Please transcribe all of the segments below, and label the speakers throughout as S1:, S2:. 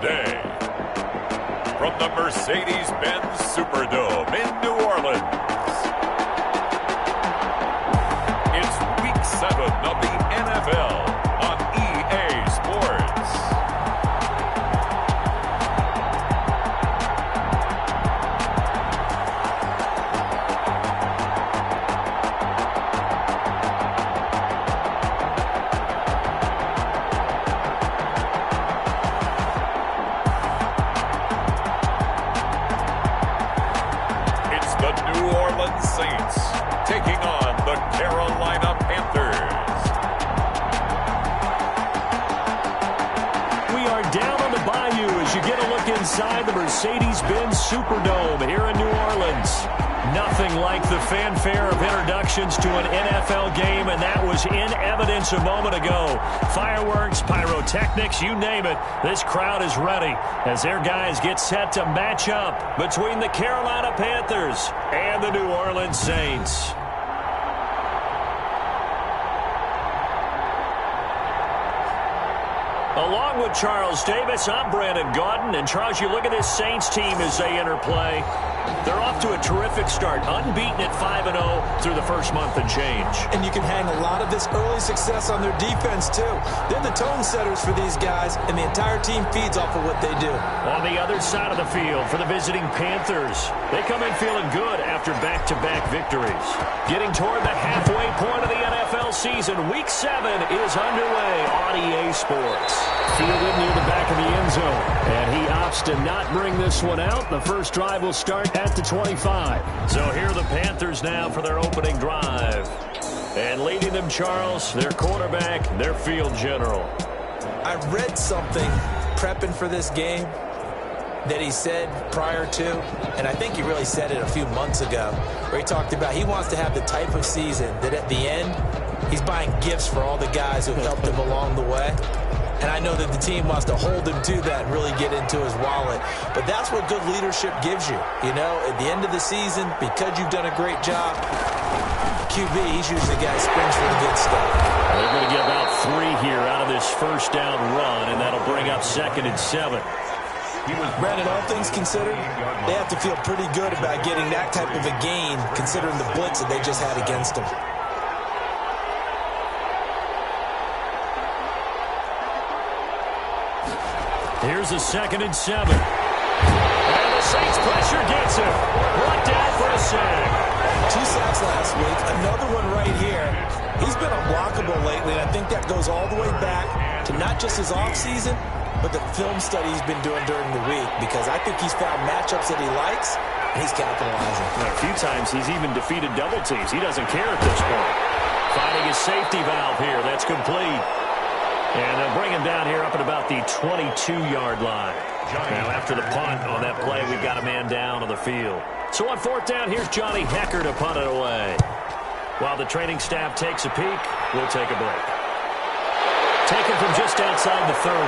S1: today. From the Mercedes-Benz Superdome in New Orleans, it's Week 7 of the NFL on EA Sports. Saints taking on the Carolina Panthers.
S2: We are down on the bayou as you get a look inside the Mercedes-Benz Superdome here in New Orleans. Nothing like the fanfare of introductions to an NFL game, and that was in evidence a moment ago. Fireworks, pyrotechnics, you name it. This crowd is ready as their guys get set to match up between the Carolina Panthers and the New Orleans Saints. Along with Charles Davis, I'm Brandon Gaudin. And Charles, you look at this Saints team as they interplay. They're off to a terrific start, unbeaten at 5-0 through the first month and change.
S3: And you can hang a lot of this early success on their defense, too. They're the tone setters for these guys, and the entire team feeds off of what they do.
S2: On the other side of the field for the visiting Panthers, they come in feeling good after back-to-back victories. Getting toward the halfway point of the NFL season, Week 7 is underway on EA Sports. Fielded near the back of the end zone, and he opts to not bring this one out. The first drive will start at the 25. So here are the Panthers now for their opening drive. And leading them, Charles, their quarterback, their field general.
S3: I read something prepping for this game that he said prior to, and I think he really said it a few months ago, where he talked about he wants to have the type of season that at the end, he's buying gifts for all the guys who helped him along the way. And I know that the team wants to hold him to that and really get into his wallet. But that's what good leadership gives you. You know, at the end of the season, because you've done a great job, QB, he's usually the guy who springs for the good stuff.
S2: They're going to get about 3 here out of this first down run, and that'll bring up 2nd and 7.
S3: Brandon, all things considered, they have to feel pretty good about getting that type of a gain, considering the blitz that they just had against them.
S2: Here's a 2nd and 7. And the Saints pressure gets him. Brought down for a sack.
S3: 2 sacks last week. Another one right here. He's been unblockable lately, and I think that goes all the way back to not just his offseason, but the film study he's been doing during the week, because I think he's found matchups that he likes, and he's capitalizing.
S2: A few times he's even defeated double teams. He doesn't care at this point. Finding his safety valve here. That's complete. And they'll bring him down here up at about the 22-yard line. Now, after the punt on that play, we've got a man down on the field. So on 4th down, here's Johnny Hecker to punt it away. While the training staff takes a peek, we'll take a break. Taken from just outside the 30.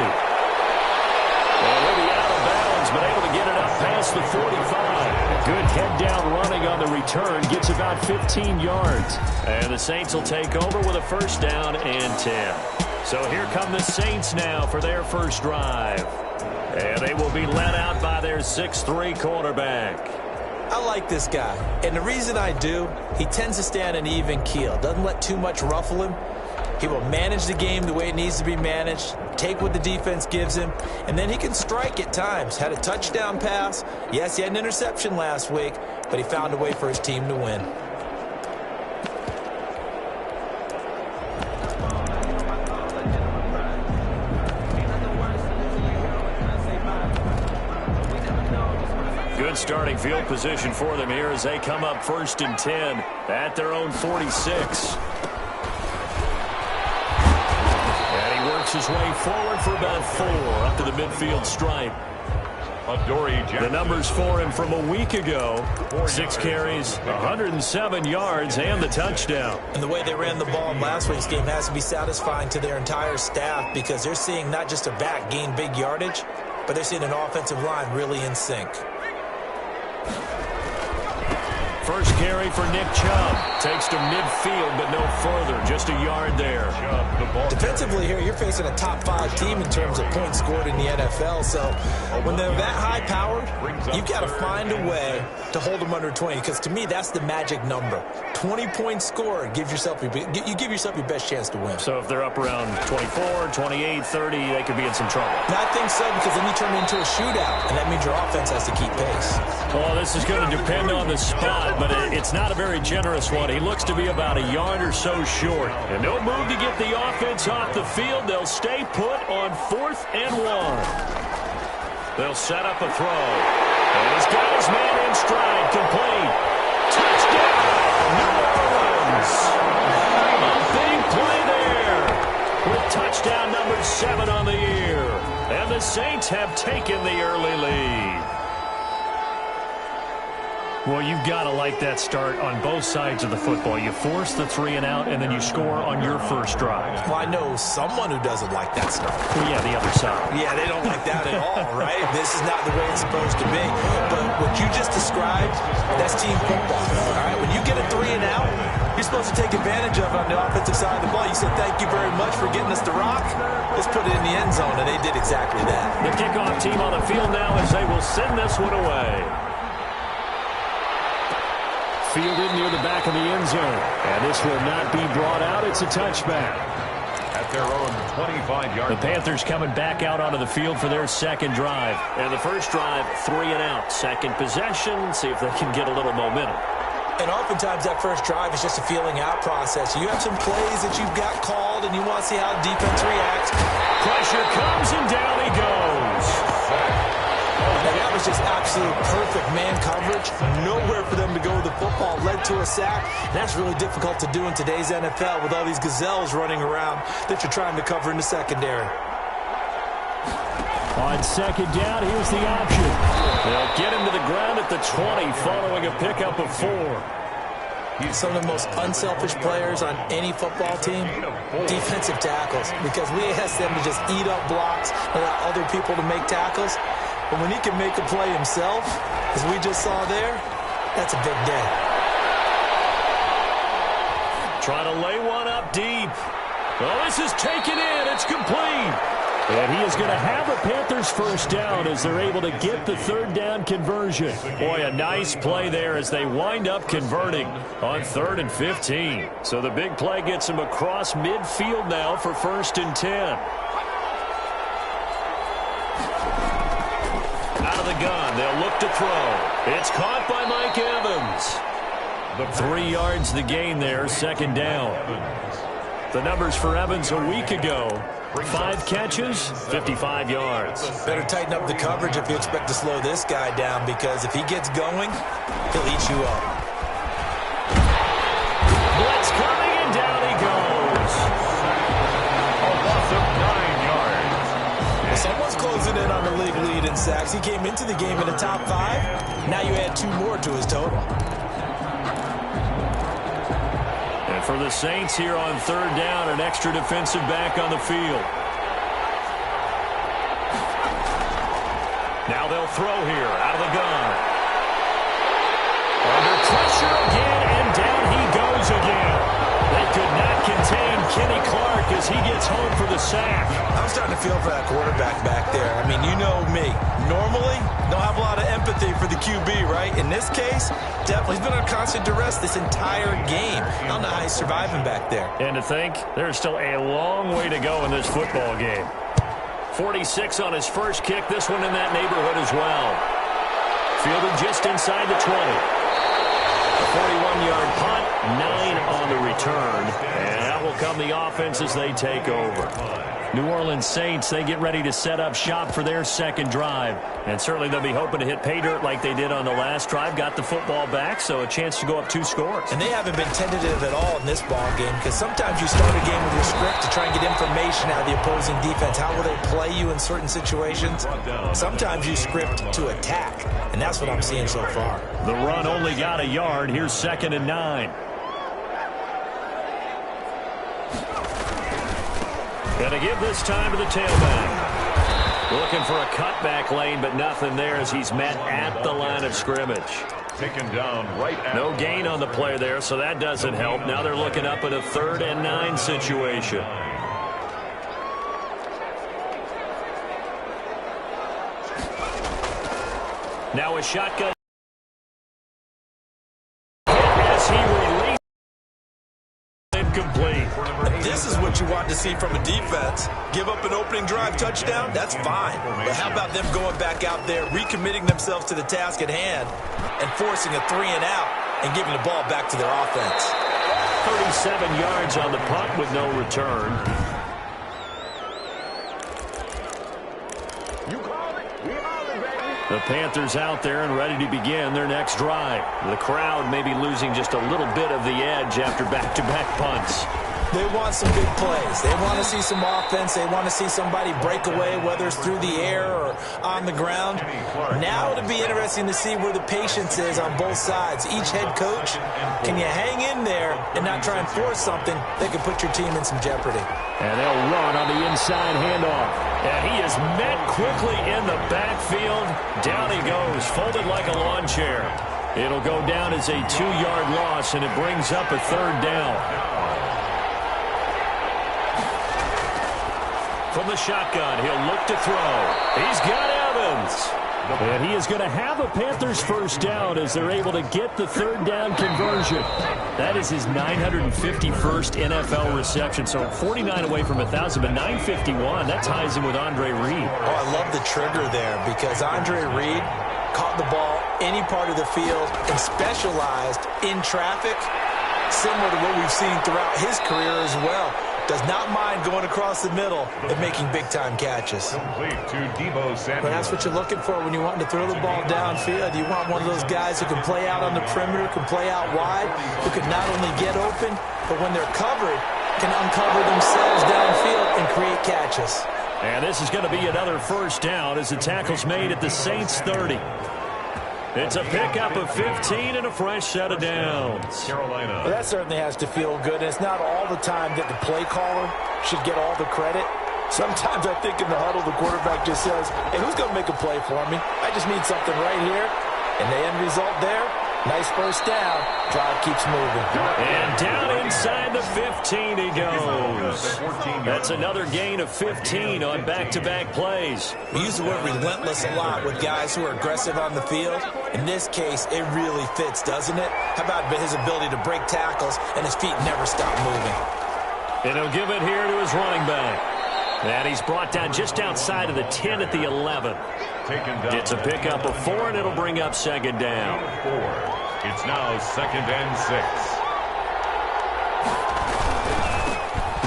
S2: And he'll be out of bounds, but able to get it up past the 45. Good head-down running on the return. Gets about 15 yards. And the Saints will take over with a first down and 10. So here come the Saints now for their first drive. And they will be led out by their 6'3" quarterback.
S3: I like this guy. And the reason I do, he tends to stay on an even keel. Doesn't let too much ruffle him. He will manage the game the way it needs to be managed, take what the defense gives him, and then he can strike at times. Had a touchdown pass. Yes, he had an interception last week, but he found a way for his team to win.
S2: Good starting field position for them here as they come up 1st and 10 at their own 46. And he works his way forward for about 4 up to the midfield stripe. The numbers for him from a week ago. 6 carries, 107 yards, and the touchdown.
S3: And the way they ran the ball in last week's game has to be satisfying to their entire staff, because they're seeing not just a back gain big yardage, but they're seeing an offensive line really in sync.
S2: first carry for Nick Chubb. Takes to midfield, but no further. Just a yard there.
S3: Defensively here, you're facing a top 5 team in terms of points scored in the NFL. So when they're that high powered, you've got to find a way to hold them under 20. Because to me, that's the magic number. 20 points scored, you give yourself your best chance to win.
S2: So if they're up around 24, 28, 30, they could be in some trouble.
S3: And I think so, because then you turn it into a shootout, and that means your offense has to keep pace.
S2: Well, this is going to depend on the spot, but it's not a very generous one. He looks to be about a yard or so short. And no move to get the offense off the field. They'll stay put on 4th and 1. They'll set up a throw. And he's got his man in stride, complete. Touchdown, New Orleans. A big play there with touchdown number 7 on the year. And the Saints have taken the early lead. Well, you've got to like that start on both sides of the football. You force the 3 and out, and then you score on your first drive.
S3: Well, I know someone who doesn't like that start.
S2: Well, yeah, the other side.
S3: Yeah, they don't like that at all, right? This is not the way it's supposed to be. But what you just described, that's team football. All right, when you get a 3 and out, you're supposed to take advantage of it on the offensive side of the ball. You said, thank you very much for getting us the rock. Let's put it in the end zone, and they did exactly that.
S2: The kickoff team on the field now as they will send this one away. Fielded near the back of the end zone. And this will not be brought out. It's a touchback.
S1: At their own 25-yard.
S2: The Panthers coming back out onto the field for their second drive. And the first drive, 3 and out. Second possession, see if they can get a little momentum.
S3: And oftentimes that first drive is just a feeling out process. You have some plays that you've got called, and you want to see how the defense reacts.
S2: Pressure comes, and down he goes.
S3: And that was just absolute perfect man coverage. Nowhere for them to go with the football. Led to a sack. And that's really difficult to do in today's NFL with all these gazelles running around that you're trying to cover in the secondary.
S2: On second down, here's the option. They'll get him to the ground at the 20 following a pickup of 4.
S3: Some of the most unselfish players on any football team, defensive tackles, because we ask them to just eat up blocks, allow other people to make tackles. But when he can make a play himself, as we just saw there, that's a big day.
S2: Trying to lay one up deep. Well, this is taken in. It's complete. And he is going to have the Panthers first down as they're able to get the third down conversion. Boy, a nice play there as they wind up converting on 3rd and 15. So the big play gets him across midfield now for 1st and 10. Out of the gun, they'll look to throw. It's caught by Mike Evans. 3 yards the gain there, 2nd down. The numbers for Evans a week ago. 5 catches, 55 yards.
S3: Better tighten up the coverage if you expect to slow this guy down, because if he gets going, he'll eat you up.
S2: Blitz coming, and down he goes.
S1: A loss of 9 yards.
S3: Well, someone's closing in on the league lead in sacks. He came into the game in the top 5. Now you add 2 more to his total.
S2: For the Saints here on 3rd down, an extra defensive back on the field. Now they'll throw here out of the gun. Under pressure again, and down he goes again. They could not contain Kenny Clark as he gets home for the sack.
S3: I'm starting to feel for that quarterback back there. I mean, you know me. Normally, don't have a lot of empathy for the QB, right? In this case, definitely he's been under constant duress this entire game. I don't know how he's surviving back there.
S2: And to think, there's still a long way to go in this football game. 46 on his first kick, this one in that neighborhood as well. Fielded just inside the 20. A 41-yard punt, 9 on the return. And out will come the offense as they take over. New Orleans Saints, they get ready to set up shop for their second drive. And certainly they'll be hoping to hit pay dirt like they did on the last drive. Got the football back, so a chance to go up 2 scores.
S3: And they haven't been tentative at all in this ball game, because sometimes you start a game with your script to try and get information out of the opposing defense. How will they play you in certain situations? Sometimes you script to attack, and that's what I'm seeing so far.
S2: The run only got a yard. Here's 2nd and 9. Going to give this time to the tailback. Looking for a cutback lane, but nothing there as he's met at the line of scrimmage.
S1: Taken down right at
S2: No gain on the play there, so that doesn't help. Now they're looking up at a 3rd and 9 situation. Now a shotgun. As he released, incomplete.
S3: This is what you want to see from a defense. Give up an opening drive touchdown, that's fine. But how about them going back out there, recommitting themselves to the task at hand, and forcing a 3 and out and giving the ball back to their offense.
S2: 37 yards on the punt with no return. The Panthers out there and ready to begin their next drive. The crowd may be losing just a little bit of the edge after back-to-back punts.
S3: They want some big plays. They want to see some offense. They want to see somebody break away, whether it's through the air or on the ground. Now it'll be interesting to see where the patience is on both sides. Each head coach, can you hang in there and not try and force something that could put your team in some jeopardy?
S2: And they'll run on the inside handoff. And he is met quickly in the backfield. Down he goes, folded like a lawn chair. It'll go down as a 2-yard loss, and it brings up a 3rd down. From the shotgun, he'll look to throw. He's got Evans. And he is going to have a Panthers 1st down as they're able to get the 3rd down conversion. That is his 951st NFL reception. So 49 away from 1,000, but 951. That ties him with Andre Reed.
S3: Oh, I love the trigger there because Andre Reed caught the ball any part of the field and specialized in traffic, similar to what we've seen throughout his career as well. Does not mind going across the middle and making big-time catches.
S1: complete to Deebo Samuel.
S3: But that's what you're looking for when you want to throw the ball downfield. You want one of those guys who can play out on the perimeter, can play out wide, who can not only get open, but when they're covered, can uncover themselves downfield and create catches.
S2: And this is going to be another 1st down as the tackle's made at the Saints 30. It's a pickup of 15 and a fresh set of downs.
S1: Carolina.
S3: Well, that certainly has to feel good. And it's not all the time that the play caller should get all the credit. Sometimes I think in the huddle, the quarterback just says, hey, who's going to make a play for me? I just need something right here. And the end result there, nice 1st down. Drive keeps moving.
S2: And down inside the 15 he goes. That's another gain of 15 on back-to-back plays.
S3: We use the word relentless a lot with guys who are aggressive on the field. In this case, it really fits, doesn't it? How about his ability to break tackles and his feet never stop moving?
S2: And he'll give it here to his running back. And he's brought down just outside of the 10 at the 11. It's a pickup of 4, and it'll bring up 2nd down.
S1: 4. It's now 2nd and 6.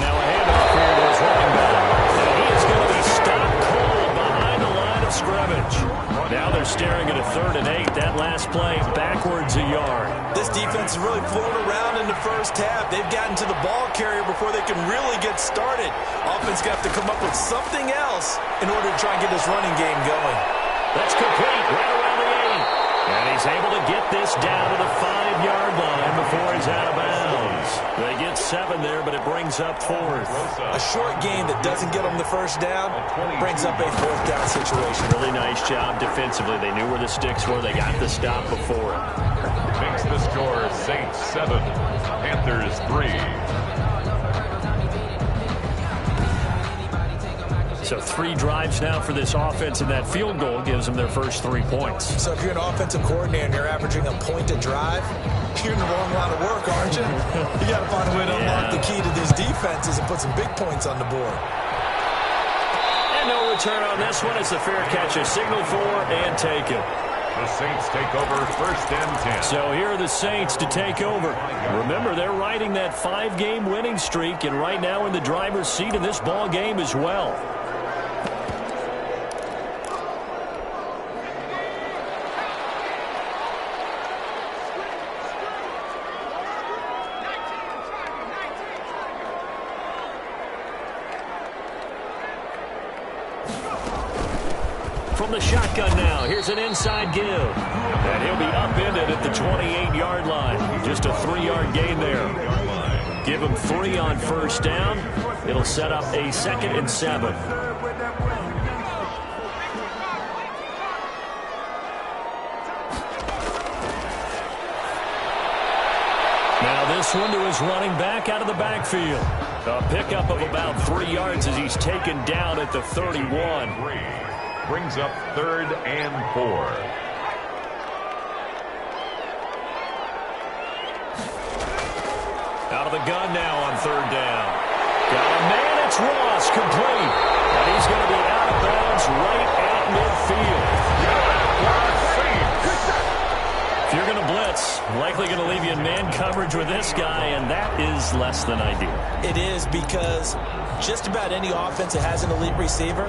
S2: Now a handoff here to his running back. And he is going to be stopped cold behind the line of scrimmage. Now they're staring at a 3rd and 8. That last play backwards a yard.
S3: This defense is really flown around in the 1st half. They've gotten to the ball carrier before they can really get started. Offense got to come up with something else in order to try and get this running game going.
S2: That's complete right around the 8. And he's able to get this down to the 5-yard line before he's out of bounds. They get 7 there, but it brings up 4th.
S3: A short game that doesn't get them the 1st down brings up a 4th down situation.
S2: Really nice job defensively. They knew where the sticks were. They got the stop before it.
S1: Makes the score Saints 7, Panthers 3.
S2: So 3 drives now for this offense, and that field goal gives them their first 3 points.
S3: So if you're an offensive coordinator and you're averaging a point a drive, you're in the wrong line of work, aren't you? You got to find a way to unlock the key to these defenses and put some big points on the board.
S2: And no return on this one. It's a fair catch, a signal for, and taken.
S1: The Saints take over 1st and 10.
S2: So here are the Saints to take over. Remember, they're riding that 5-game winning streak, and right now in the driver's seat in this ball game as well. From the shotgun now, here's an inside give. And he'll be upended at the 28-yard line. Just a 3-yard gain there. Give him 3 on 1st down. It'll set up a 2nd and 7. this one to his running back out of the backfield. A pickup of about 3 yards as he's taken down at the 31.
S1: Brings up 3rd and 4.
S2: Out of the gun now on 3rd down. Got a man, it's Ross, complete. And he's going to be out of bounds right at midfield. If you're going to blitz, likely going to leave you in man coverage with this guy, and that is less than ideal.
S3: It is, because just about any offense that has an elite receiver,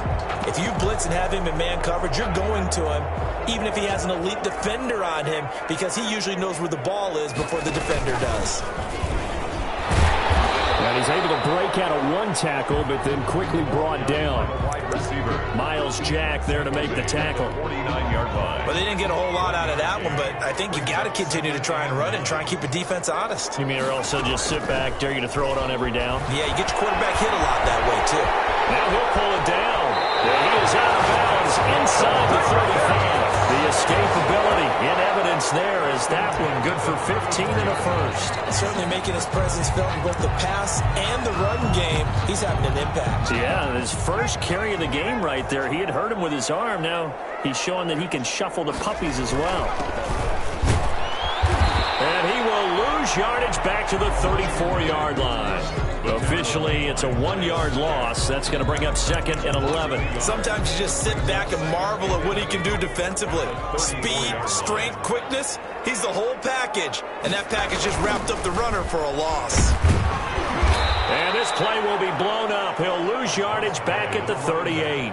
S3: if you blitz and have him in man coverage, you're going to him, even if he has an elite defender on him, because he usually knows where the ball is before the defender does.
S2: And he's able to break out of 1 tackle, but then quickly brought down. Miles Jack there to make the tackle.
S1: 49-yard line.
S3: Well, they didn't get a whole lot out of that one, but I think you got to continue to try and run it and try and keep the defense honest.
S2: You mean or also just sit back, dare you to throw it on every down?
S3: Yeah, you get your quarterback hit a lot that way, too.
S2: Now he'll pull it down. And he is out of bounds inside the 35. The escapability in evidence there as that one good for 15 and a first.
S3: Certainly making his presence felt in both the pass and the run game. He's having an impact.
S2: Yeah, his first carry of the game right there. He had hurt him with his arm. Now he's showing that he can shuffle the puppies as well. And he will lose yardage back to the 34-yard line. Officially, it's a 1-yard loss. That's going to bring up 2nd and 11.
S3: Sometimes you just sit back and marvel at what he can do defensively. Speed, strength, quickness, he's the whole package. And that package just wrapped up the runner for a loss.
S2: And this play will be blown up. He'll lose yardage back at the 38.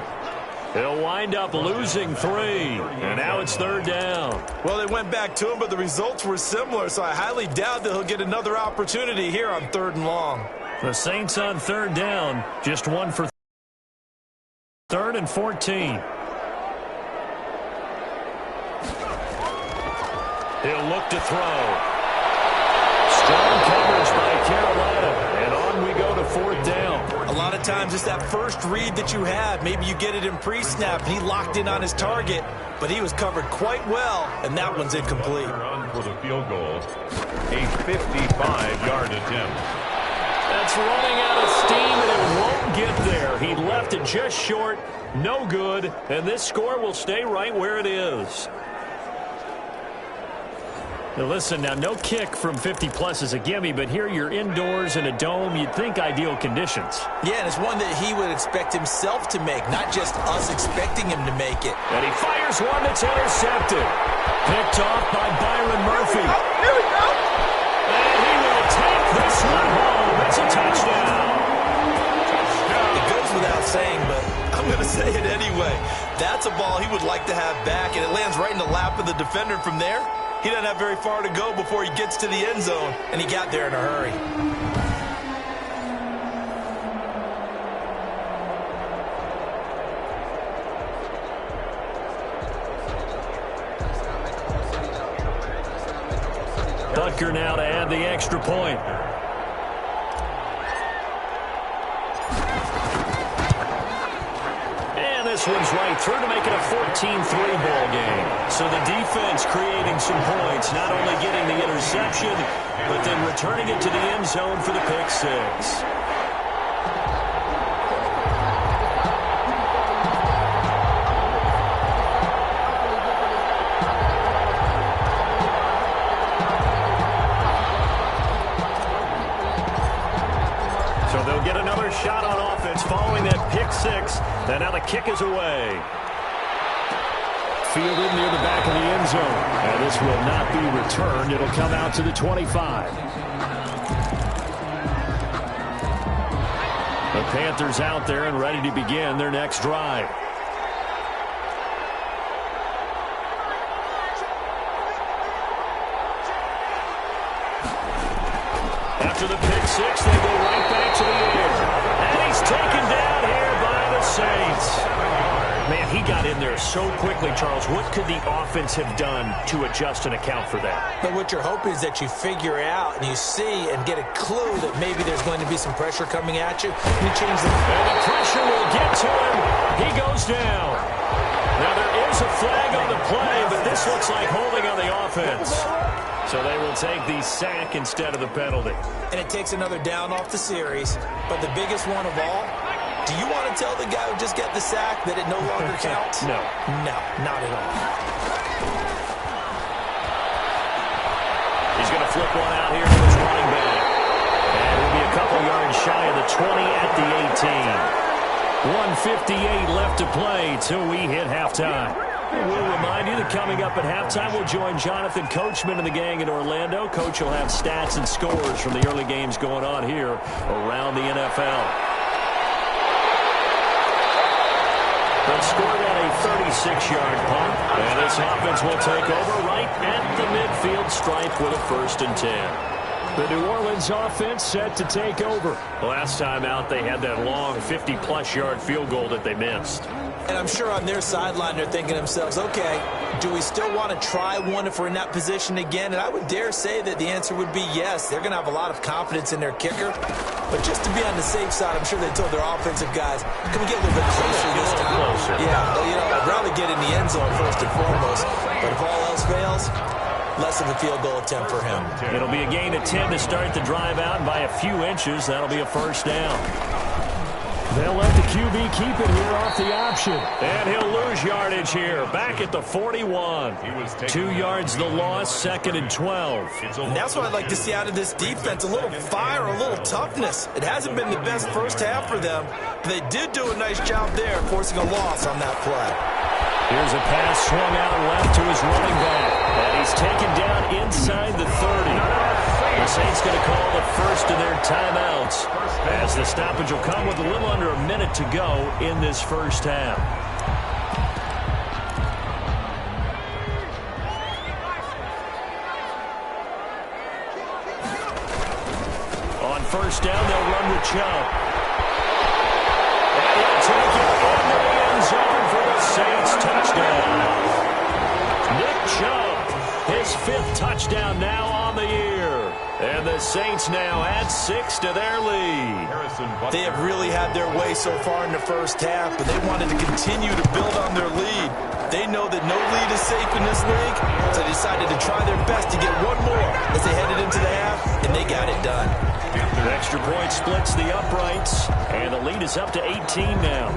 S2: He'll wind up losing 3. And now it's 3rd down.
S3: Well, they went back to him, but the results were similar, so I highly doubt that he'll get another opportunity here on 3rd and long.
S2: The Saints on 3rd down, just 1 for 3rd and 14. He'll look to throw. Strong coverage by Carolina, and on we go to 4th down.
S3: A lot of times it's that first read that you have. Maybe you get it in pre-snap, and he locked in on his target, but he was covered quite well, and that one's incomplete.
S1: Run for the field goal. A 55-yard attempt.
S2: That's running out of steam, and it won't get there. He left it just short, no good, and this score will stay right where it is. Now listen, now no kick from 50-plus is a gimme, but here you're indoors in a dome. You'd think ideal conditions.
S3: Yeah, and it's one that he would expect himself to make, not just us expecting him to make it.
S2: And he fires one that's intercepted. Picked off by Byron Murphy.
S3: Here we go.
S2: And he will take this one home. It's a touchdown.
S3: It goes without saying, but I'm going to say it anyway. That's a ball he would like to have back, and it lands right in the lap of the defender from there. He doesn't have very far to go before he gets to the end zone, and he got there in a hurry.
S2: Butker now to add the extra point. And this one's right through to make it a 14-3 ball game. So the defense creating some points, not only getting the interception, but then returning it to the end zone for the pick 6. Shot on offense following that pick 6, and now the kick is away. Fielded near the back of the end zone, and this will not be returned. It'll come out to the 25. The Panthers out there and ready to begin their next drive. After the pick 6, they go right back to the air. And he's taken down here by the Saints. Man, he got in there so quickly, Charles. What could the offense have done to adjust and account for that?
S3: But what you're hoping is that you figure out and you see and get a clue that maybe there's going to be some pressure coming at you. And you change the...
S2: And the pressure will get to him. He goes down. Now, there is a flag on the play, but this looks like holding on the offense. So they will take the sack instead of the penalty.
S3: And it takes another down off the series. But the biggest one of all, do you want to tell the guy who just got the sack that it no longer counts?
S2: No.
S3: No, not at all.
S2: He's going to flip one out here to his running back. And it'll be a couple yards shy of the 20 at the 18. 1:58 left to play till we hit halftime. We'll remind you that coming up at halftime, we'll join Jonathan Coachman and the gang in Orlando. Coach will have stats and scores from the early games going on here around the NFL. They'll score that a 36-yard punt, and this offense will take over right at the midfield stripe with a 1st and 10. The New Orleans offense set to take over. Last time out, they had that long 50-plus yard field goal that they missed.
S3: And I'm sure on their sideline they're thinking to themselves, okay, do we still want to try one if we're in that position again? And I would dare say that the answer would be yes. They're going to have a lot of confidence in their kicker. But just to be on the safe side, I'm sure they told their offensive guys, can we get a little bit closer this time? Yeah, you know, I'd rather get in the end zone first and foremost. But if all else fails, less of a field goal attempt for him.
S2: It'll be a gain of 10 to start the drive out, and by a few inches, that'll be a 1st down. They'll let the QB keep it here off the option. And he'll lose yardage here, back at the 41. 2 yards the loss, 2nd and 12.
S3: And that's what I'd like to see out of this defense, a little fire, a little toughness. It hasn't been the best first half for them, but they did do a nice job there, forcing a loss on that play.
S2: Here's a pass swung out left to his running back. And he's taken down inside the 30. The Saints going to call the first of their timeouts, as the stoppage will come with a little under a minute to go in this first half. On 1st down, they'll run with Chubb. And he'll take it into the end zone for the Saints touchdown. Nick Chubb, his 5th touchdown now on the year. And the Saints now add 6 to their lead.
S3: They have really had their way so far in the first half, but they wanted to continue to build on their lead. They know that no lead is safe in this league, so they decided to try their best to get one more as they headed into the half, and they got it done.
S2: The extra point splits the uprights, and the lead is up to 18 now.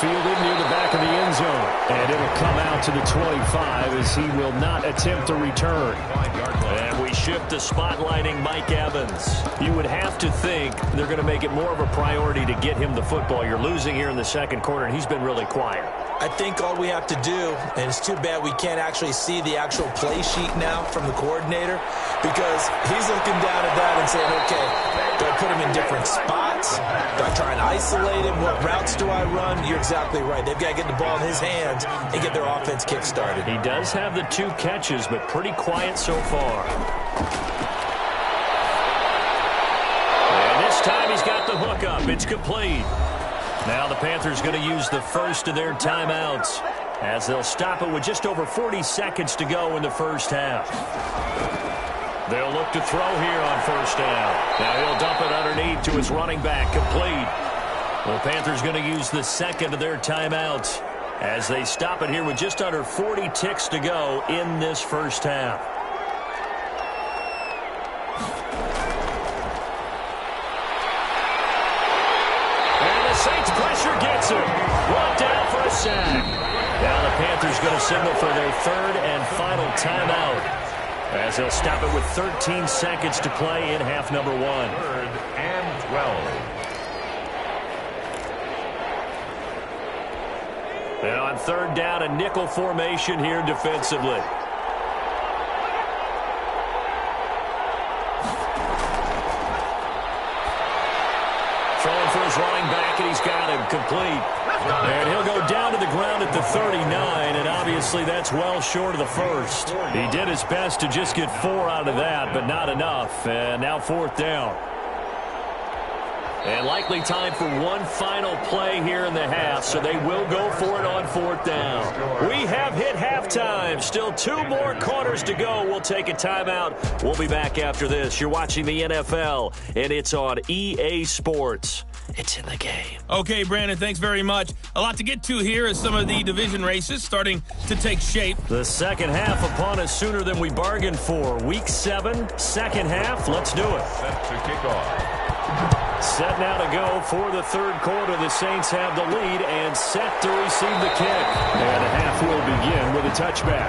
S2: Fielded near the back of the end zone. And it'll come out to the 25 as he will not attempt a return. And we shift to spotlighting Mike Evans. You would have to think they're going to make it more of a priority to get him the football. You're losing here in the 2nd quarter, and he's been really quiet.
S3: I think all we have to do, and it's too bad we can't actually see the actual play sheet now from the coordinator, because he's looking down at that and saying, okay, do I put him in different spots? Do I try and isolate him? What routes do I run? You're exactly right. They've got to get the ball in his hands and get their offense kick-started.
S2: He does have the 2 catches, but pretty quiet so far. And this time he's got the hook up. It's complete. Now the Panthers going to use the first of their timeouts, as they'll stop it with just over 40 seconds to go in the first half. They'll look to throw here on 1st down. Now he'll dump it underneath to his running back, complete. The Panthers going to use the 2nd of their timeouts, as they stop it here with just under 40 ticks to go in this first half. Saints pressure gets him. Brought down for a sack. Now the Panthers going to signal for their 3rd and final timeout, as they'll stop it with 13 seconds to play in half number 1.
S1: 3rd and 12.
S2: And on 3rd down, a nickel formation here defensively. Throwing for his running back, and he's got him complete. And he'll go down to the ground at the 39, and obviously that's well short of the 1st. He did his best to just get 4 out of that, but not enough. And now 4th down. And likely time for one final play here in the half, so they will go for it on 4th down. We have hit halftime. Still 2 more quarters to go. We'll take a timeout. We'll be back after this. You're watching the NFL, and it's on EA Sports. It's in the game.
S4: Okay, Brandon, thanks very much. A lot to get to here as some of the division races starting to take shape.
S2: The second half upon us sooner than we bargained for. Week 7, second half. Let's do it.
S1: Set to kick off.
S2: Set now to go for the third quarter. The Saints have the lead and set to receive the kick. And the half will begin with a touchback.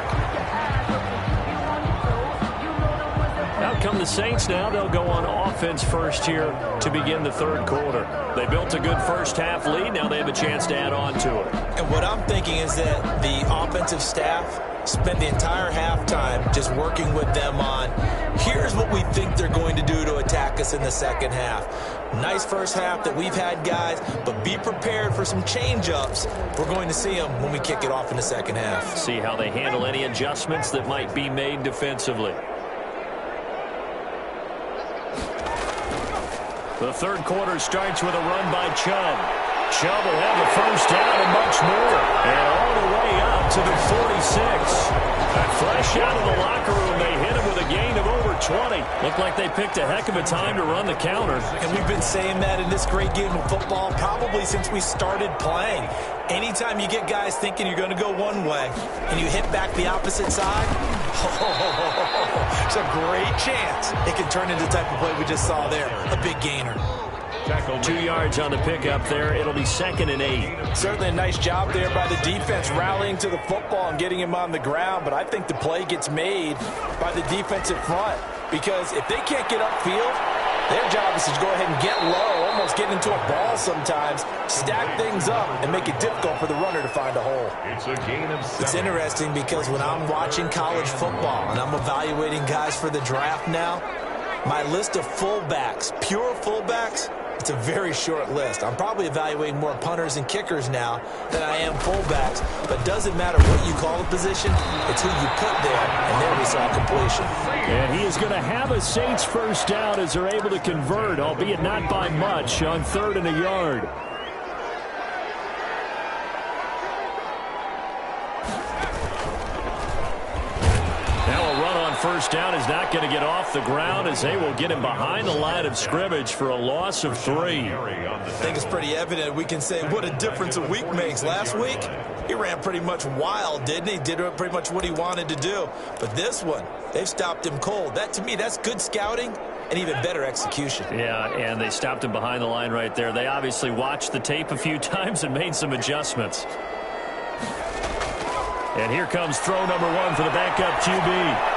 S2: Out come the Saints now. They'll go on offense first here to begin the third quarter. They built a good first half lead. Now they have a chance to add on to it.
S3: And what I'm thinking is that the offensive staff spend the entire halftime just working with them on, here's what we think they're going to do to attack us in the second half. Nice first half that we've had, guys, but be prepared for some change-ups. We're going to see them when we kick it off in the second half.
S2: See how they handle any adjustments that might be made defensively. The third quarter starts with a run by Chubb. Chubb will have the first down and much more. And all the way up to the 46. Fresh out of the locker room, they hit him with a gain of over 20. Looked like they picked a heck of a time to run the counter.
S3: And we've been saying that in this great game of football probably since we started playing. Anytime you get guys thinking you're going to go one way and you hit back the opposite side, it's a great chance it can turn into the type of play we just saw there, a big gainer.
S2: 2 yards on the pickup there. It'll be 2nd and 8.
S3: Certainly a nice job there by the defense rallying to the football and getting him on the ground, but I think the play gets made by the defensive front because if they can't get upfield, their job is to go ahead and get low, almost get into a ball sometimes, stack things up, and make it difficult for the runner to find a hole.
S1: It's a gain of 7.
S3: It's interesting because when I'm watching college football and I'm evaluating guys for the draft now, my list of fullbacks, pure fullbacks, it's a very short list. I'm probably evaluating more punters and kickers now than I am fullbacks. But it doesn't matter what you call a position. It's who you put there. And there we saw completion.
S2: And he is going to have a Saints first down as they're able to convert, albeit not by much, on 3rd and a yard. First down is not going to get off the ground as they will get him behind the line of scrimmage for a loss of 3.
S3: I think it's pretty evident. We can say what a difference a week makes. Last week, he ran pretty much wild, didn't he? Did pretty much what he wanted to do. But this one, they've stopped him cold. That, to me, that's good scouting and even better execution.
S2: Yeah, and they stopped him behind the line right there. They obviously watched the tape a few times and made some adjustments. And here comes throw number 1 for the backup QB.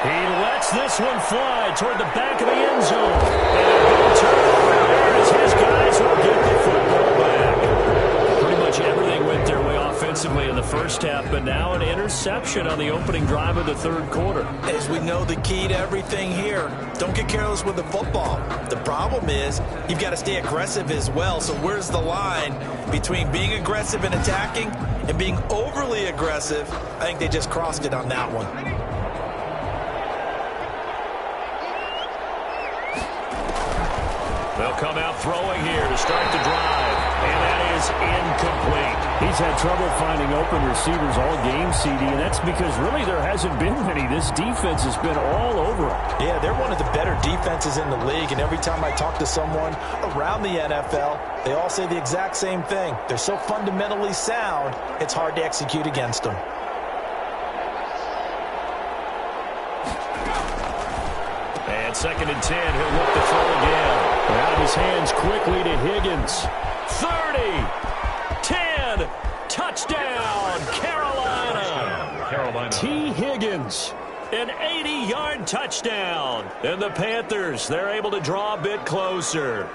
S2: He lets this one fly toward the back of the end zone. And a good turnover there as his guys will get the football back. Pretty much everything went their way offensively in the first half, but now an interception on the opening drive of the third quarter.
S3: As we know, the key to everything here, don't get careless with the football. The problem is you've got to stay aggressive as well. So where's the line between being aggressive and attacking and being overly aggressive? I think they just crossed it on that one.
S2: They'll come out throwing here to start the drive, and that is incomplete.
S5: He's had trouble finding open receivers all game, CD, and that's because really there hasn't been many. This defense has been all over him.
S3: Yeah, they're one of the better defenses in the league, and every time I talk to someone around the NFL, they all say the exact same thing. They're so fundamentally sound, it's hard to execute against them.
S2: And 2nd and 10, he'll look to throw again.
S5: Out of his hands quickly to Higgins.
S2: 30, 10, touchdown, Carolina.
S5: T. Higgins.
S2: An 80-yard touchdown. And the Panthers, they're able to draw a bit closer.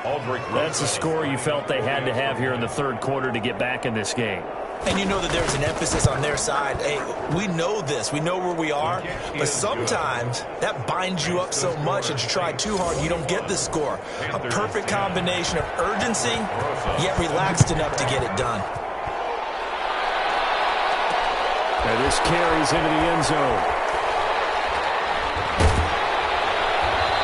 S2: That's the score you felt they had to have here in the third quarter to get back in this game.
S3: And you know that there's an emphasis on their side. Hey, we know this. We know where we are. But sometimes that binds you up so much that you try too hard, you don't get the score. A perfect combination of urgency, yet relaxed enough to get it done.
S5: And this carries into the end zone.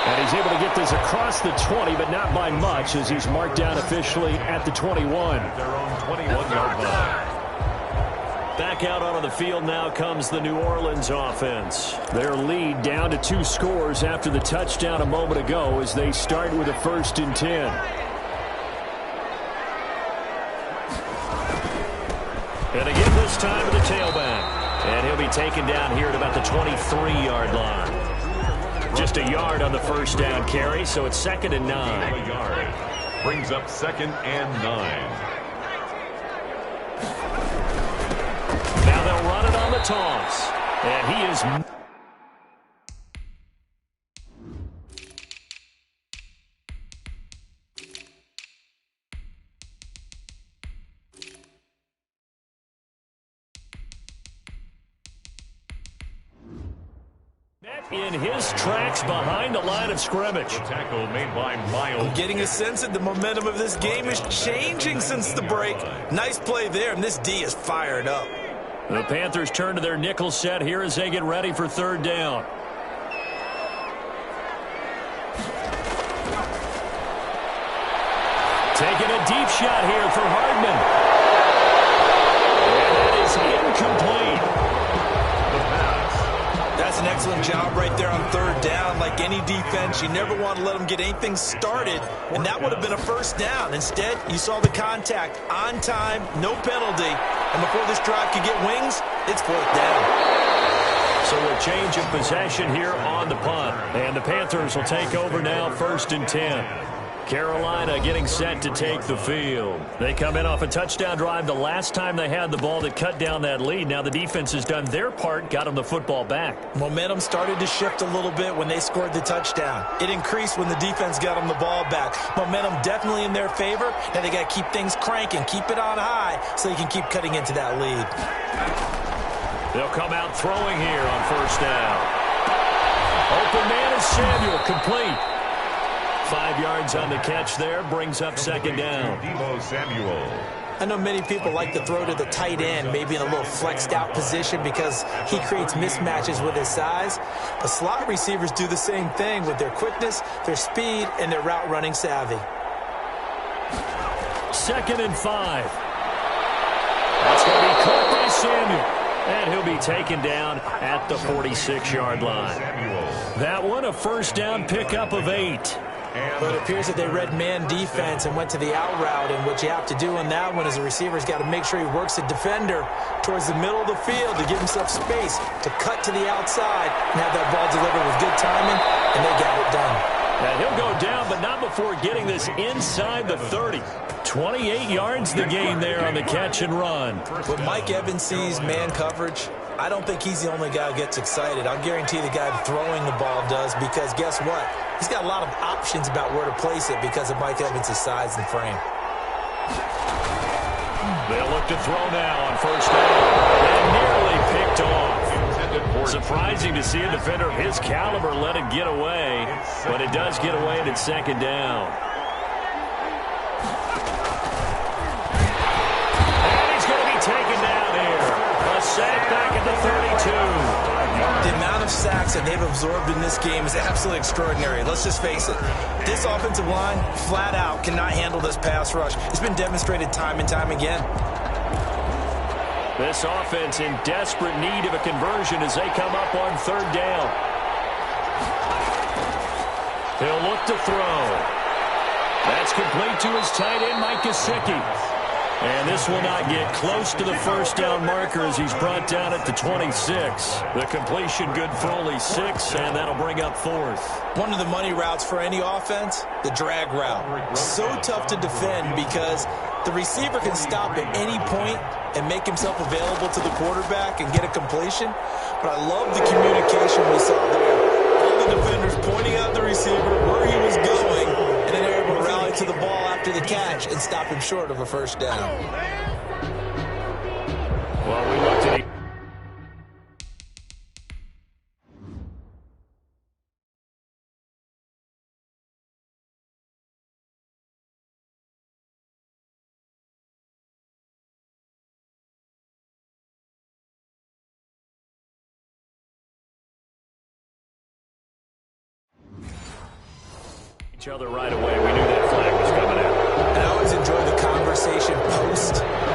S5: And he's able to get this across the 20, but not by much, as he's marked down officially at the 21.
S1: Their own 21-yard line.
S2: Back out onto the field now comes the New Orleans offense.
S5: Their lead down to 2 scores after the touchdown a moment ago as they start with a 1st and 10.
S2: And again this time to the tailback. And he'll be taken down here at about the 23-yard line. Just a yard on the first down carry, so it's 2nd and 9.
S1: A yard. Brings up 2nd and 9.
S2: Now they'll run it on the toss. And he is... in his tracks behind the line of scrimmage.
S1: The tackle made by Miles.
S3: I'm getting a sense that the momentum of this game is changing since the break. Nice play there, and this D is fired up.
S2: The Panthers turn to their nickel set here as they get ready for 3rd down. Taking a deep shot here for Hardman. And that is incomplete.
S3: That's an excellent job right there on 3rd down. Like any defense, you never want to let them get anything started, and that would have been a 1st down. Instead, you saw the contact on time, no penalty, and before this drive could get wings, it's 4th down.
S2: So a change of possession here on the punt, and the Panthers will take over now 1st and 10. Carolina getting set to take the field. They come in off a touchdown drive the last time they had the ball that cut down that lead. Now the defense has done their part, got them the football back.
S3: Momentum started to shift a little bit when they scored the touchdown. It increased when the defense got them the ball back. Momentum definitely in their favor. Now they got to keep things cranking, keep it on high so they can keep cutting into that lead.
S2: They'll come out throwing here on 1st down. Open man is Samuel, complete. 5 yards on the catch there, brings up 2nd down.
S1: Deebo Samuel.
S3: I know many people like to throw to the tight end, maybe in a little flexed out position because he creates mismatches with his size. But slot receivers do the same thing with their quickness, their speed, and their route running savvy.
S2: 2nd and 5. That's going to be caught by Samuel. And he'll be taken down at the 46-yard line. That one a 1st down pickup of 8.
S3: But it appears that they read man defense and went to the out route, and what you have to do on that one is the receiver's got to make sure he works the defender towards the middle of the field to give himself space to cut to the outside and have that ball delivered with good timing, and they got it done.
S2: And he'll go down, but not before getting this inside the 30. 28 yards the gain there on the catch and run.
S3: When Mike Evans sees man coverage, I don't think he's the only guy who gets excited. I'll guarantee the guy throwing the ball does, because guess what? He's got a lot of options about where to place it because of Mike Evans' size and frame.
S2: They'll look to throw now on 1st down. And nearly picked off. Surprising to see a defender of his caliber let it get away, but it does get away and it's 2nd down. And he's going to be taken down here. A sack back at the 32.
S3: The amount of sacks that they've absorbed in this game is absolutely extraordinary. Let's just face it. This offensive line, flat out, cannot handle this pass rush. It's been demonstrated time and time again.
S2: This offense in desperate need of a conversion as they come up on 3rd down. He'll look to throw. That's complete to his tight end, Mike Gesicki. And this will not get close to the 1st down marker as he's brought down at the 26. The completion good for only 6, and that'll bring up 4th.
S3: One of the money routes for any offense, the drag route. So tough to defend because the receiver can stop at any point and make himself available to the quarterback and get a completion. But I love the communication we saw there. All the defenders pointing out the receiver where he was going, and then they're able to rally to the ball after the catch and stop him short of a 1st down.
S2: Well, we looked at it. each other right away. We knew that flag was coming out.
S3: And I always enjoy the conversation post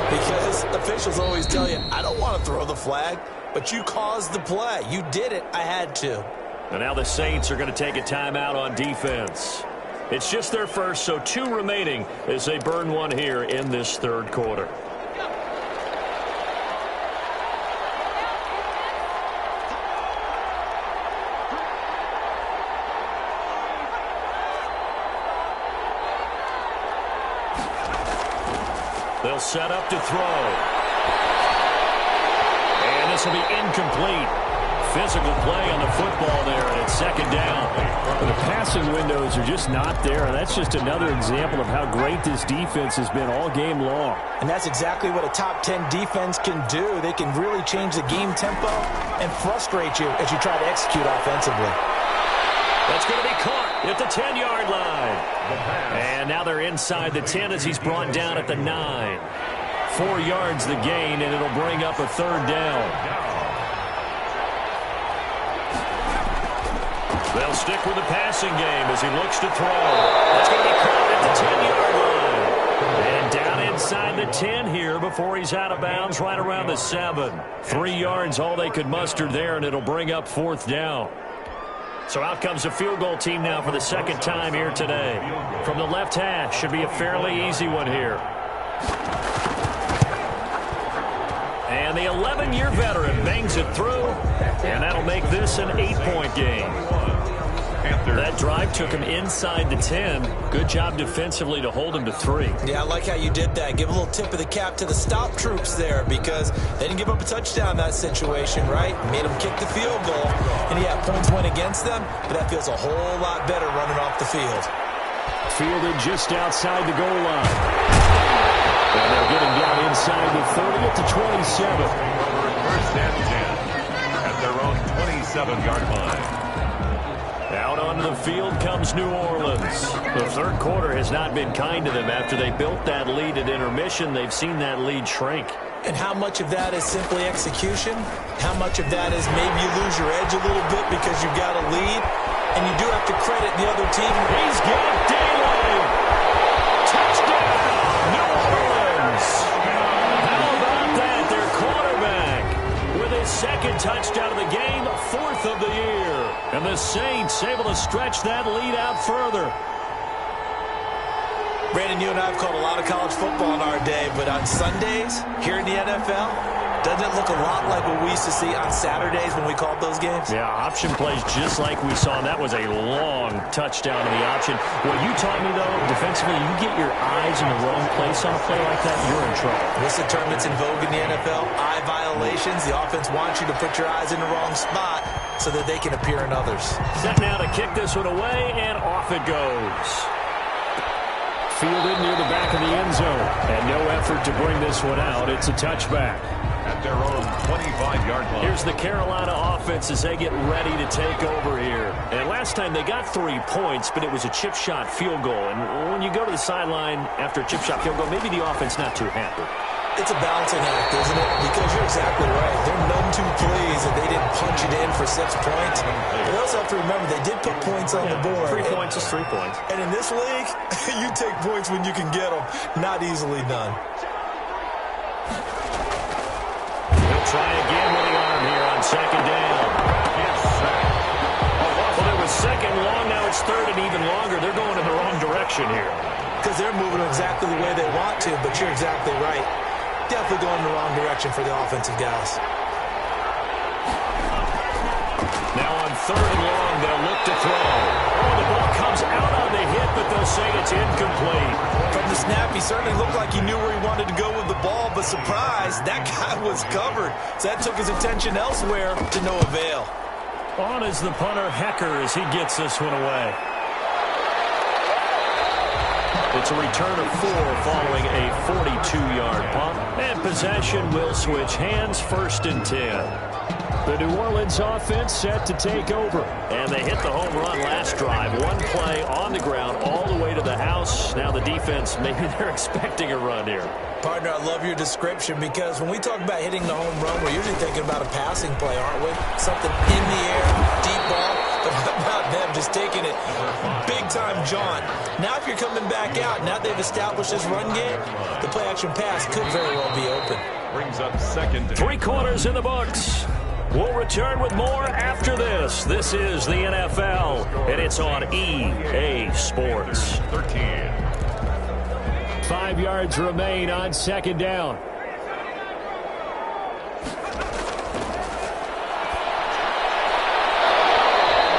S3: because officials always tell you, I don't want to throw the flag, but you caused the play. You did it. I had to.
S2: And now the Saints are going to take a timeout on defense. It's just their first, so 2 remaining as they burn one here in this third quarter. They'll set up to throw. And this will be incomplete. Physical play on the football there, and it's second down.
S5: The passing windows are just not there, and that's just another example of how great this defense has been all game long.
S3: And that's exactly what a top 10 defense can do. They can really change the game tempo and frustrate you as you try to execute offensively.
S2: That's going to be caught at the 10-yard line. And now they're inside the 10 as he's brought down at the 9. 4 yards the gain, and it'll bring up a third down. They'll stick with the passing game as he looks to throw. That's going to be caught at the 10-yard line. And down inside the 10 here before he's out of bounds right around the 7. 3 yards all they could muster there, and it'll bring up fourth down. So out comes the field goal team now for the second time here today. From the left hash, should be a fairly easy one here. And the 11-year veteran bangs it through, and that'll make this an 8-point game. That drive took him inside the 10. Good job defensively to hold him to 3.
S3: Yeah, I like how you did that. Give a little tip of the cap to the stop troops there because they didn't give up a touchdown in that situation, right? Made them kick the field goal. And yeah, points went against them, but that feels a whole lot better running off the field.
S5: Fielded just outside the goal line. And they're getting down inside the 30 at the 27.
S1: First and 10 at their own 27-yard line.
S2: Out onto the field comes New Orleans. The third quarter has not been kind to them. After they built that lead at intermission, they've seen that lead shrink.
S3: And how much of that is simply execution? How much of that is maybe you lose your edge a little bit because you've got a lead? And you do have to credit the other team.
S2: He's got daylight. Touchdown, New Orleans. How about that? Their quarterback with his second touchdown of the game, 4th of the year. And the Saints able to stretch that lead out further.
S3: Brandon, you and I have called a lot of college football in our day, but on Sundays here in the NFL, doesn't it look a lot like what we used to see on Saturdays when we called those games?
S2: Yeah, option plays just like we saw, and that was a long touchdown to the option. What you taught me, though, defensively, you get your eyes in the wrong place on a play like that, you're in trouble.
S3: What's the term that's in vogue in the NFL? Eye violations. The offense wants you to put your eyes in the wrong spot so that they can appear in others.
S2: Set now to kick this one away, and off it goes.
S5: Fielded near the back of the end zone. And no effort to bring this one out. It's a touchback.
S1: At their own 25-yard line.
S2: Here's the Carolina offense as they get ready to take over here. And last time they got 3 points, but it was a chip shot field goal. And when you go to the sideline after a chip shot field goal, maybe the offense not too happy.
S3: It's a balancing act, isn't it? Because you're exactly right. They're none too pleased that they didn't punch it in for 6 points. But they also have to remember they did put points on the board.
S2: 3 points is 3 points.
S3: And in this league, you take points when you can get them. Not easily done.
S2: He'll try again with the arm here on second down. Well, it was second long. Now it's third and even longer. They're going in the wrong direction here.
S3: Because they're moving exactly the way they want to, but you're exactly right. Definitely going in the wrong direction for the offensive guys.
S2: Now on third and long, they'll look to throw. Oh, the ball comes out on the hit, but they'll say it's incomplete.
S3: From the snap, he certainly looked like he knew where he wanted to go with the ball, but surprise, that guy was covered. So that took his attention elsewhere to no avail.
S2: On is the punter, Hecker, as he gets this one away. It's a return of 4 following a 42-yard punt. And possession will switch hands, 1st and 10.
S5: The New Orleans offense set to take over.
S2: And they hit the home run last drive. One play on the ground all the way to the house. Now the defense, maybe they're expecting a run here.
S3: Partner, I love your description because when we talk about hitting the home run, we're usually thinking about a passing play, aren't we? Something in the air, deep ball. But how about them just taking it big-time jaunt? Now if you're coming back out, now they've established this run game, the play-action pass could very well be open.
S1: Brings up second.
S2: 3 quarters in the books. We'll return with more after this. This is the NFL, and it's on EA Sports.
S1: 13.
S5: 5 yards remain on second down.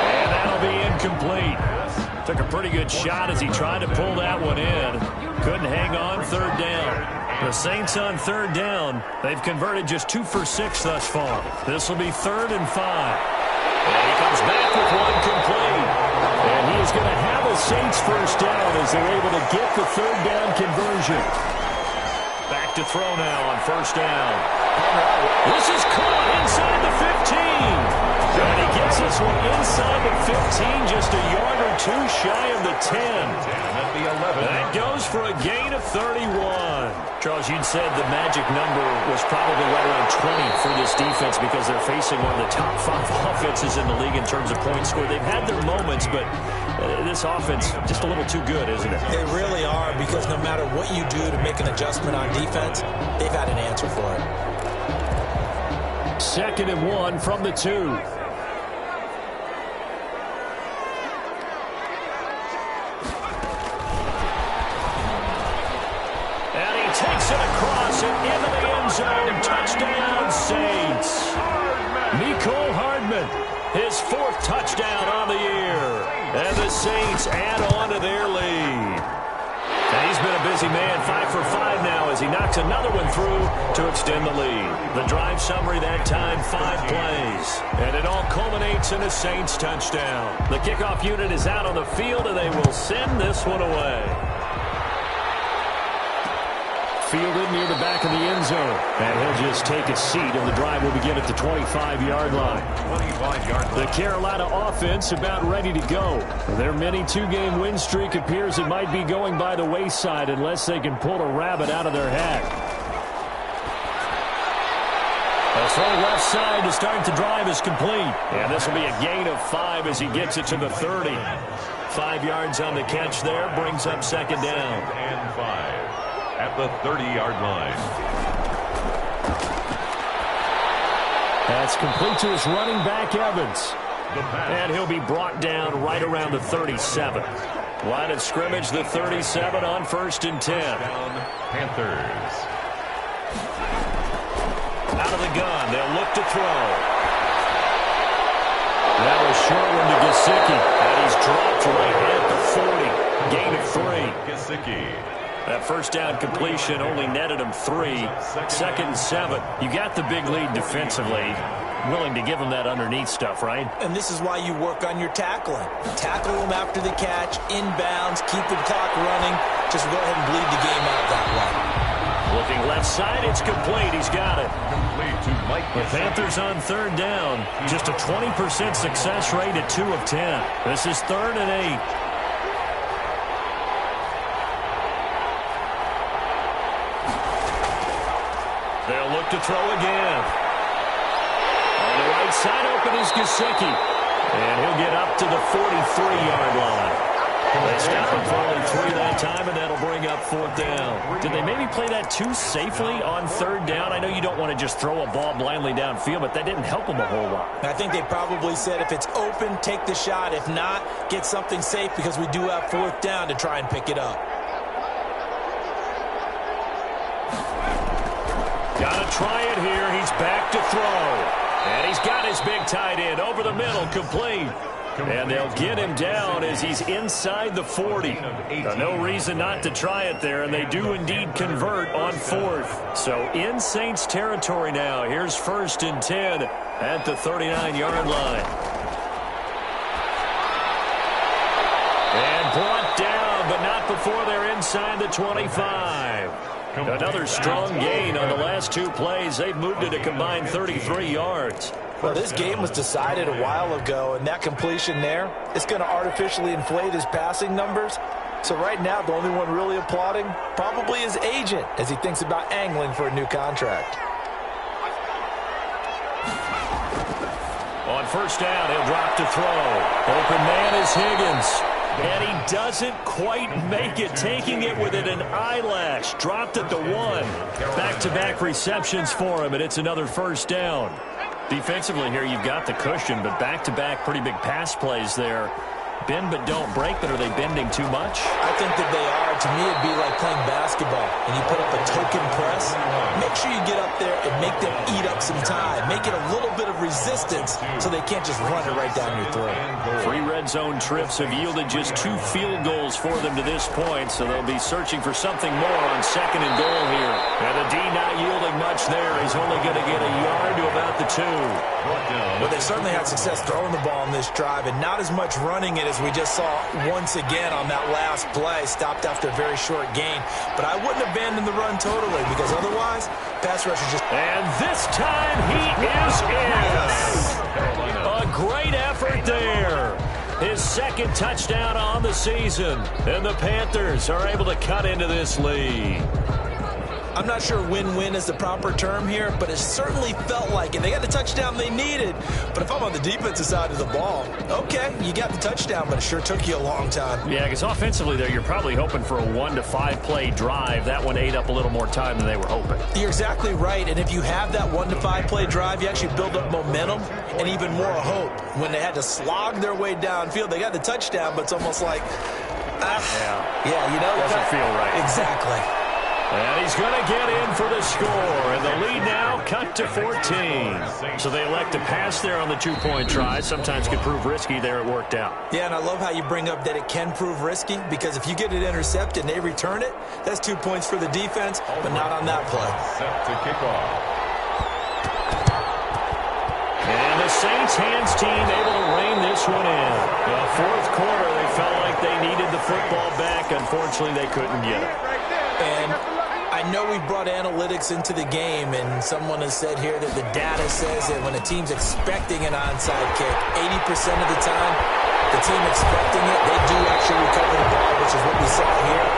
S2: And that'll be incomplete. Took a pretty good shot as he tried to pull that one in. Couldn't hang on third down. The Saints on third down. They've converted just 2 for 6 thus far. This will be 3rd and 5. And he comes back with one complete.
S5: And he is going to have a Saints first down as they're able to get the third down conversion.
S2: Back to throw now on first down. This is caught inside the 15. And he gets this one inside the 15, just a yard or 2 shy of the 10.
S1: At the 11.
S2: That goes for a gain of 31. Charles, you'd said the magic number was probably right around 20 for this defense because they're facing one of the top 5 offenses in the league in terms of points scored. They've had their moments, but this offense just a little too good, isn't it?
S3: They really are, because no matter what you do to make an adjustment on defense, they've had an answer for it.
S5: 2nd and 1 from the 2.
S2: Takes it across and into the end zone. Touchdown, Saints.
S5: Mecole Hardman,
S2: his 4th touchdown on the year. And the Saints add on to their lead. And he's been a busy man, 5 for 5 now as he knocks another one through to extend the lead. The drive summary that time, 5 plays. And it all culminates in a Saints touchdown. The kickoff unit is out on the field, and they will send this one away.
S5: Fielded near the back of the end zone. And he'll just take a seat, and the drive will begin at the 25-yard line.
S1: 25-yard line.
S5: The Carolina offense about ready to go. Their mini 2-game win streak appears it might be going by the wayside unless they can pull a rabbit out of their hat.
S2: The throw left side to start the drive is complete. And this will be a gain of 5 as he gets it to the 30. 5 yards on the catch there, brings up second down.
S1: And 5. At the 30-yard line.
S5: That's complete to his running back, Evans.
S2: And he'll be brought down right around the 37. Line of scrimmage, the 37 on 1st and 10.
S1: Down, Panthers.
S2: Out of the gun, they'll look to throw.
S5: That was short one to Gesicki.
S2: And he's dropped right at the 40. Gain of 3.
S1: Gesicki.
S2: That first down completion only netted him 3. 2nd and 7. You got the big lead defensively. Willing to give him that underneath stuff, right?
S3: And this is why you work on your tackling. Tackle them after the catch, inbounds, keep the clock running. Just go ahead and bleed the game out that way.
S2: Looking left side, it's complete. He's got it.
S1: Complete to Mike.
S2: The Panthers on third down. Just a 20% success rate at 2 of 10. This is 3rd and 8. They'll look to throw again. On the right side open is Gesicki. And he'll get up to the 43-yard line. They stop him for only 3 that time, and that'll bring up 4th down. Did they maybe play that too safely on 3rd down? I know you don't want to just throw a ball blindly downfield, but that didn't help them a whole lot.
S3: I think they probably said if it's open, take the shot. If not, get something safe because we do have 4th down to try and pick it up.
S2: Gotta try it here. He's back to throw. And he's got his big tight end over the middle, complete. And they'll get him down as he's inside the 40. No reason not to try it there, and they do indeed convert on 4th. So in Saints territory now. Here's 1st and 10 at the 39-yard line. And brought down, but not before they're inside the 25. Another strong gain on the last 2 plays. They've moved it a combined 33 yards.
S3: Well, this game was decided a while ago, and that completion there, it's going to artificially inflate his passing numbers. So right now, the only one really applauding probably his agent as he thinks about angling for a new contract.
S2: On first down, he'll drop to throw. Open man is Higgins. And he doesn't quite make it, taking it within an eyelash. Dropped at the 1. Back-to-back receptions for him, and it's another first down. Defensively here, you've got the cushion, but back-to-back pretty big pass plays there. Bend but don't break, but are they bending too much?
S3: I think that they are. To me, it'd be like playing basketball, and you put up a token press. Make sure you get up there and make them eat up some time. Make it a little bit of resistance so they can't just run it right down your throat.
S2: 3 red zone trips have yielded just 2 field goals for them to this point, so they'll be searching for something more on second and goal here. And the D not yielding much there. He's only going to get a yard to about the 2.
S3: Well, they certainly had success throwing the ball in this drive, and not as much running it as we just saw once again on that last play. Stopped after a very short gain. But I wouldn't abandon the run totally, because otherwise, pass rush is just...
S2: And this time he is in. A great effort there. His second touchdown on the season. And the Panthers are able to cut into this lead.
S3: I'm not sure win-win is the proper term here, but it certainly felt like it. They got the touchdown they needed. But if I'm on the defensive side of the ball, okay, you got the touchdown, but it sure took you a long time.
S2: Yeah, because offensively there, you're probably hoping for a 1 to 5 play drive. That one ate up a little more time than they were hoping.
S3: You're exactly right, and if you have that 1 to 5 play drive, you actually build up momentum and even more hope. When they had to slog their way downfield, they got the touchdown, but it's almost like, yeah, you know.
S2: Doesn't feel right.
S3: Exactly.
S2: And he's going to get in for the score. And the lead now cut to 14. So they elect to pass there on the 2-point try. Sometimes could prove risky. There it worked out.
S3: Yeah, and I love how you bring up that it can prove risky, because if you get it intercepted and they return it, that's 2 points for the defense, but not on that play.
S1: Set to kick off.
S2: And the Saints hands team able to rein this one in. The fourth quarter, they felt like they needed the football back. Unfortunately, they couldn't get it.
S3: And I know we brought analytics into the game, and someone has said here that the data says that when a team's expecting an onside kick, 80% of the time, the team expecting it, they do actually recover the ball, which is what we saw here.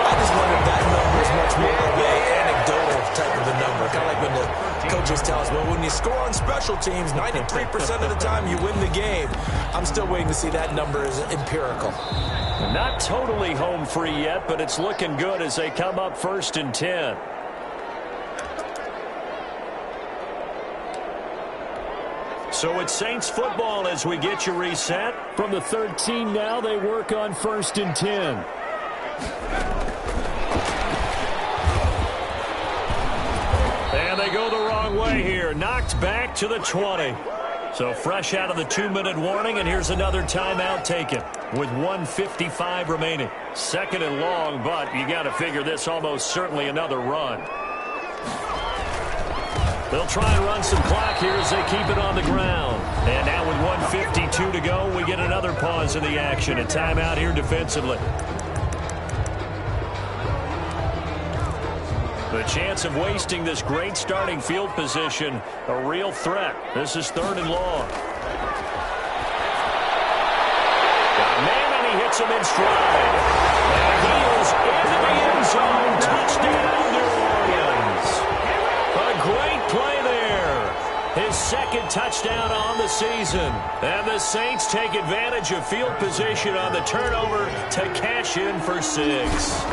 S3: I just wonder if that number is much more of an anecdotal type of a number. Kind of like when the coaches tell us, well, when you score on special teams, 93% of the time you win the game. I'm still waiting to see that number as empirical.
S2: Not totally home free yet, but it's looking good as they come up 1st and 10. So it's Saints football as we get you reset.
S5: From the 13 now, they work on 1st and 10.
S2: And they go the wrong way here. Knocked back to the 20. So fresh out of the 2-minute warning, and here's another timeout taken with 1:55 remaining. 2nd and long, but you got to figure this almost certainly another run. They'll try and run some clock here as they keep it on the ground. And now with 1:52 to go, we get another pause in the action. A timeout here defensively. The chance of wasting this great starting field position, a real threat. This is 3rd and long. Got a man, and he hits him in stride. And he is into the end zone. Touchdown, New Orleans. A great play there. His 2nd touchdown on the season. And the Saints take advantage of field position on the turnover to cash in for 6.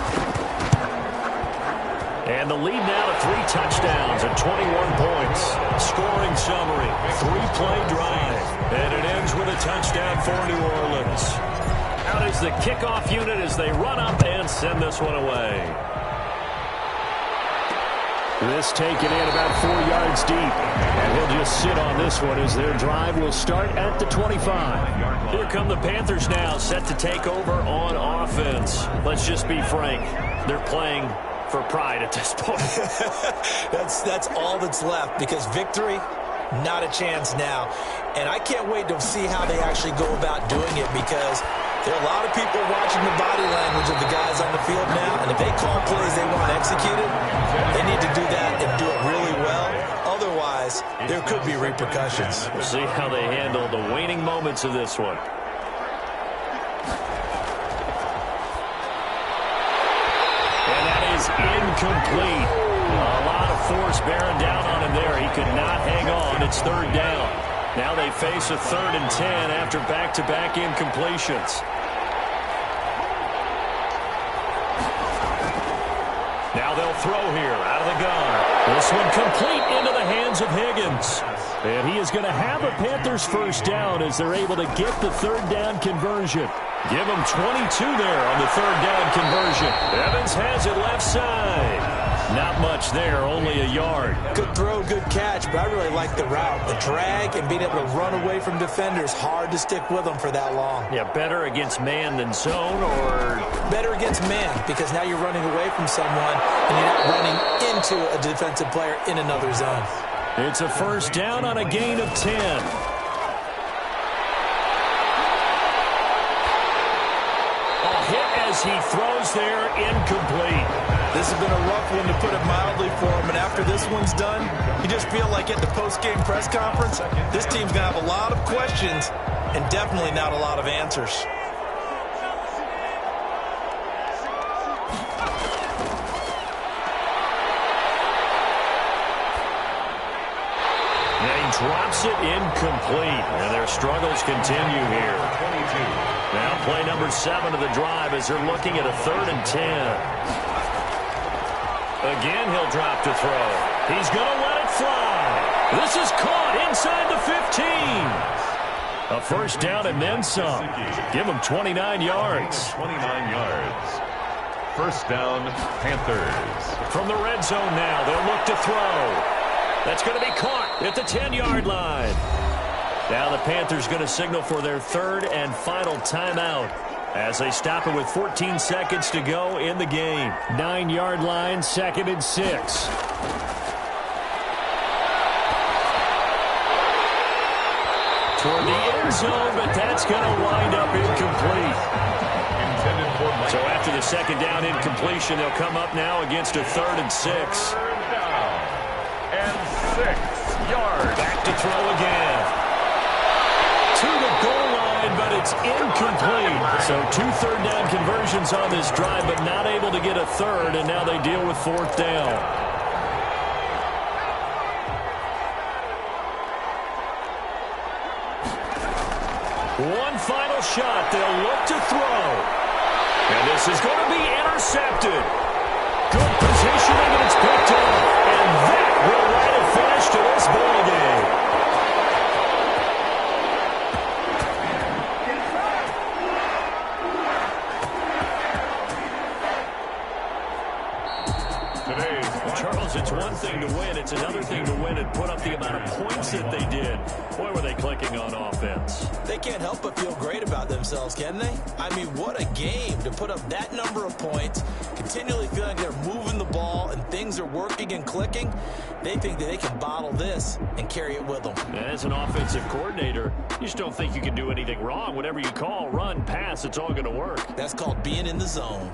S2: And the lead now to 3 touchdowns and 21 points. Scoring summary, 3-play drive. And it ends with a touchdown for New Orleans. Out is the kickoff unit as they run up and send this one away.
S5: This taken in about 4 yards deep. And he'll just sit on this one as their drive will start at the 25.
S2: Here come the Panthers now, set to take over on offense. Let's just be frank. They're playing for pride at this point.
S3: That's all that's left, because victory, not a chance now. And I can't wait to see how they actually go about doing it, because there are a lot of people watching the body language of the guys on the field now, and if they call plays they want executed, they need to do that and do it really well. Otherwise, this, there could be repercussions.
S2: We'll see how they handle the waning moments of this one. And that is incomplete. A lot of force bearing down on him there. He could not hang on. It's third down. Now they face a 3rd and 10 after back-to-back incompletions. Now they'll throw here out of the gun. This one complete into the hands of Higgins. And he is going to have a Panthers first down as they're able to get the 3rd down conversion. Give him 22 there on the 3rd down conversion. Evans has it left side. Not much there, only a yard.
S3: Good throw, good catch, but I really like the route. The drag and being able to run away from defenders, hard to stick with them for that long.
S2: Yeah, better against man than zone, or?
S3: Better against man, because now you're running away from someone and you're not running into a defensive player in another zone.
S2: It's a first down on a gain of 10. As he throws there, incomplete.
S3: This has been a rough one, to put it mildly, for him. And after this one's done, you just feel like at the post-game press conference, this team's going to have a lot of questions and definitely not a lot of answers.
S2: And he drops it incomplete. And their struggles continue here. Now play number 7 of the drive as they're looking at a 3rd and 10. Again, he'll drop to throw. He's going to let it fly. This is caught inside the 15. A first down and then some. Give him 29 yards.
S1: 29 yards. First down, Panthers.
S2: From the red zone now, they'll look to throw. That's going to be caught at the 10-yard line. Now the Panthers going to signal for their 3rd and final timeout as they stop it with 14 seconds to go in the game.
S5: 9-yard line, 2nd and 6.
S2: Toward the end zone, but that's going to wind up incomplete. So after the 2nd down incompletion, they'll come up now against a 3rd and 6.
S1: 3rd down and 6 yards.
S2: Back to throw again. To the goal line, but it's incomplete. So 2 third down conversions on this drive, but not able to get a 3rd, and now they deal with 4th down. One final shot. They'll look to throw. And this is going to be intercepted. Good positioning, and it's picked up. And that will write a finish to this ball game. Charles, it's one thing to win. It's another thing to win and put up the amount of points that they did. Boy, were they clicking on offense.
S3: They can't help but feel great about themselves, can they? I mean, what a game to put up that number of points, continually feeling like they're moving the ball and things are working and clicking. They think that they can bottle this and carry it with them.
S2: As an offensive coordinator, you just don't think you can do anything wrong. Whatever you call, run, pass, it's all going to work.
S3: That's called being in the zone.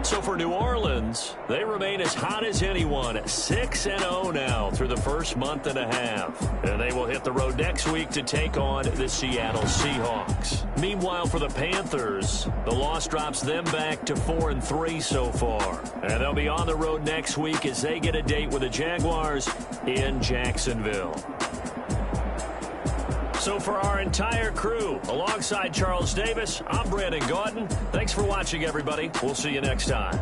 S2: So for New Orleans, they remain as hot as anyone, 6-0 now through the first month and a half. And they will hit the road next week to take on the Seattle Seahawks. Meanwhile, for the Panthers, the loss drops them back to 4-3 so far. And they'll be on the road next week as they get a date with the Jaguars in Jacksonville. So for our entire crew, alongside Charles Davis, I'm Brandon Gaudin. Thanks for watching, everybody. We'll see you next time.